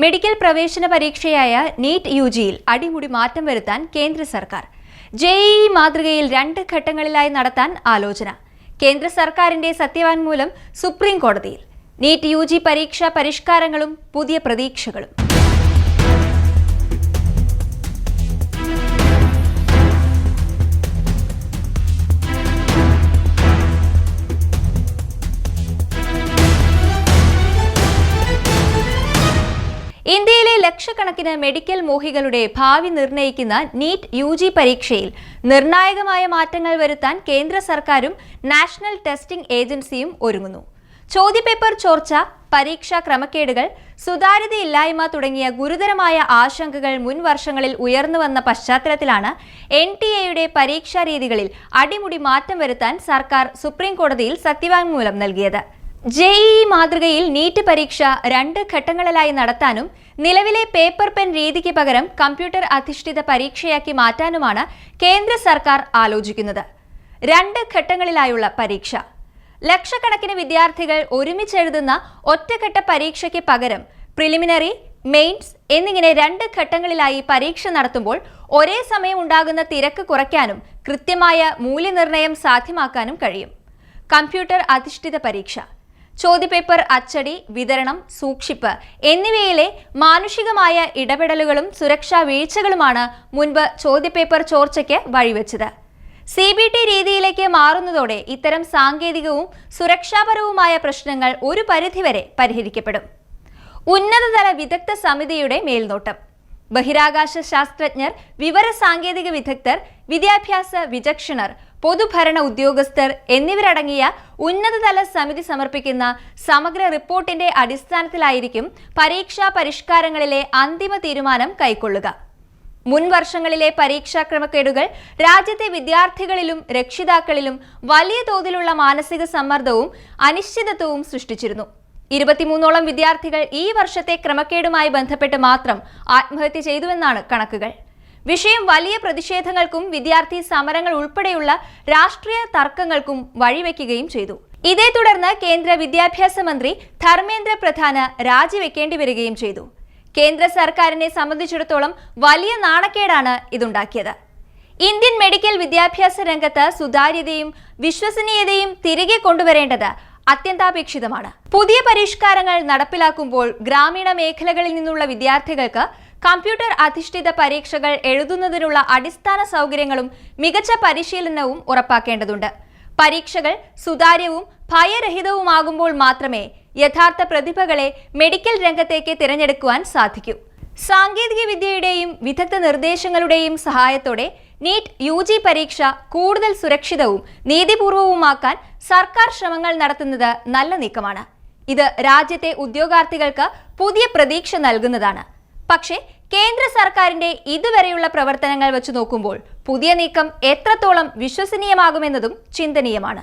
Medical പ്രവേശന പരീക്ഷയായ NEET യുജിയിൽ അടിമുടി മാറ്റം വരുത്താൻ കേന്ദ്ര സർക്കാർ. ജെഇഇ മാതൃകയിൽ 2 ഘട്ടങ്ങളിലായി നടത്താൻ ആലോചന. കേന്ദ്ര സർക്കാരിന്റെ സത്യവാങ്മൂലം സുപ്രീം കോടതിയിൽ. നീറ്റ് യുജി പരീക്ഷാ പരിഷ്കാരങ്ങളും പുതിയ പ്രതീക്ഷകളും. ഇന്ത്യയിലെ ലക്ഷക്കണക്കിന് മെഡിക്കൽ മോഹികളുടെ ഭാവി നിർണ്ണയിക്കുന്ന നീറ്റ് യുജി പരീക്ഷയിൽ നിർണായകമായ മാറ്റങ്ങൾ വരുത്താൻ കേന്ദ്ര സർക്കാരും നാഷണൽ ടെസ്റ്റിംഗ് ഏജൻസിയും ഒരുങ്ങുന്നു. ചോദ്യപേപ്പർ ചോർച്ച, പരീക്ഷാ ക്രമക്കേടുകൾ, സുതാര്യതയില്ലായ്മ തുടങ്ങിയ ഗുരുതരമായ ആശങ്കകൾ മുൻ വർഷങ്ങളിൽ ഉയർന്നുവന്ന പശ്ചാത്തലത്തിലാണ് NTA പരീക്ഷാ രീതികളിൽ അടിമുടി മാറ്റം വരുത്താൻ സർക്കാർ സുപ്രീം കോടതിയിൽ സത്യവാങ്മൂലം നൽകിയത്. ജെഇഇ മാതൃകയിൽ നീറ്റ് പരീക്ഷ 2 ഘട്ടങ്ങളിലായി നടത്താനും നിലവിലെ പേപ്പർ പെൻ രീതിക്ക് പകരം കമ്പ്യൂട്ടർ അധിഷ്ഠിത പരീക്ഷയാക്കി മാറ്റാനുമാണ് കേന്ദ്ര സർക്കാർ ആലോചിക്കുന്നത്. 2 ഘട്ടങ്ങളിലായുള്ള പരീക്ഷ. ലക്ഷക്കണക്കിന് വിദ്യാർത്ഥികൾ ഒരുമിച്ചെഴുതുന്ന ഒറ്റഘട്ട പരീക്ഷയ്ക്ക് പകരം പ്രിലിമിനറി, മെയിൻസ് എന്നിങ്ങനെ 2 ഘട്ടങ്ങളിലായി പരീക്ഷ നടത്തുമ്പോൾ ഒരേ സമയം ഉണ്ടാകുന്ന തിരക്ക് കുറയ്ക്കാനും കൃത്യമായ മൂല്യനിർണ്ണയം സാധ്യമാക്കാനും കഴിയും. കമ്പ്യൂട്ടർ അധിഷ്ഠിത പരീക്ഷ. ചോദ്യപേപ്പർ അച്ചടി, വിതരണം, സൂക്ഷിപ്പ് എന്നിവയിലെ മാനുഷികമായ ഇടപെടലുകളും സുരക്ഷാ വീഴ്ചകളുമാണ് മുൻപ് ചോദ്യപേപ്പർ ചോർച്ചയ്ക്ക് വഴിവെച്ചത്. CBT രീതിയിലേക്ക് മാറുന്നതോടെ ഇത്തരം സാങ്കേതികവും സുരക്ഷാപരവുമായ പ്രശ്നങ്ങൾ ഒരു പരിധിവരെ പരിഹരിക്കപ്പെടും. ഉന്നതതല വിദഗ്ധ സമിതിയുടെ മേൽനോട്ടം. ബഹിരാകാശ ശാസ്ത്രജ്ഞർ, വിവര സാങ്കേതിക വിദഗ്ധർ, വിദ്യാഭ്യാസ വിചക്ഷണർ, പൊതുഭരണ ഉദ്യോഗസ്ഥർ എന്നിവരടങ്ങിയ ഉന്നതതല സമിതി സമർപ്പിക്കുന്ന സമഗ്ര റിപ്പോർട്ടിന്റെ അടിസ്ഥാനത്തിലായിരിക്കും പരീക്ഷാ പരിഷ്കാരങ്ങളിലെ അന്തിമ തീരുമാനം കൈക്കൊള്ളുക. മുൻ വർഷങ്ങളിലെ പരീക്ഷാ ക്രമക്കേടുകൾ രാജ്യത്തെ വിദ്യാർത്ഥികളിലും രക്ഷിതാക്കളിലും വലിയ തോതിലുള്ള മാനസിക സമ്മർദ്ദവും അനിശ്ചിതത്വവും സൃഷ്ടിച്ചിരുന്നു. 23ഓളം വിദ്യാർത്ഥികൾ ഈ വർഷത്തെ ക്രമക്കേടുമായി ബന്ധപ്പെട്ട് മാത്രം ആത്മഹത്യ ചെയ്തുവെന്നാണ് കണക്കുകൾ. വിഷയം വലിയ പ്രതിഷേധങ്ങൾക്കും വിദ്യാർത്ഥി സമരങ്ങൾ ഉൾപ്പെടെയുള്ള രാഷ്ട്രീയ തർക്കങ്ങൾക്കും വഴിവെക്കുകയും ചെയ്തു. ഇതേ തുടർന്ന് കേന്ദ്ര വിദ്യാഭ്യാസ മന്ത്രി ധർമ്മേന്ദ്ര പ്രധാന് രാജിവെക്കേണ്ടി വരികയും ചെയ്തു. കേന്ദ്ര സർക്കാരിനെ സംബന്ധിച്ചിടത്തോളം വലിയ നാണക്കേടാണ് ഇതുണ്ടാക്കിയത്. ഇന്ത്യൻ മെഡിക്കൽ വിദ്യാഭ്യാസ രംഗത്ത് സുതാര്യതയും വിശ്വസനീയതയും തിരികെ കൊണ്ടുവരേണ്ടത് അത്യന്താപേക്ഷിതമാണ്. പുതിയ പരിഷ്കാരങ്ങൾ നടപ്പിലാക്കുമ്പോൾ ഗ്രാമീണ മേഖലകളിൽ നിന്നുള്ള വിദ്യാർത്ഥികൾക്ക് കമ്പ്യൂട്ടർ അധിഷ്ഠിത പരീക്ഷകൾ എഴുതുന്നതിനുള്ള അടിസ്ഥാന സൗകര്യങ്ങളും മികച്ച പരിശീലനവും ഉറപ്പാക്കേണ്ടതുണ്ട്. പരീക്ഷകൾ സുതാര്യവും ഭയരഹിതവുമാകുമ്പോൾ മാത്രമേ യഥാർത്ഥ പ്രതിഭകളെ മെഡിക്കൽ രംഗത്തേക്ക് തിരഞ്ഞെടുക്കുവാൻ സാധിക്കൂ. സാങ്കേതിക വിദ്യയുടെയും വിദഗ്ധ നിർദ്ദേശങ്ങളുടെയും സഹായത്തോടെ നീറ്റ് യുജി പരീക്ഷ കൂടുതൽ സുരക്ഷിതവും നീതിപൂർവവുമാക്കാൻ സർക്കാർ ശ്രമങ്ങൾ നടത്തുന്നത് നല്ല നീക്കമാണ്. ഇത് രാജ്യത്തെ ഉദ്യോഗാർത്ഥികൾക്ക് പുതിയ പ്രതീക്ഷ നൽകുന്നതാണ്. പക്ഷേ കേന്ദ്ര സർക്കാരിന്റെ ഇതുവരെയുള്ള പ്രവർത്തനങ്ങൾ വെച്ച് നോക്കുമ്പോൾ പുതിയ നീക്കം എത്രത്തോളം വിശ്വസനീയമാകുമെന്നതും ചിന്തനീയമാണ്.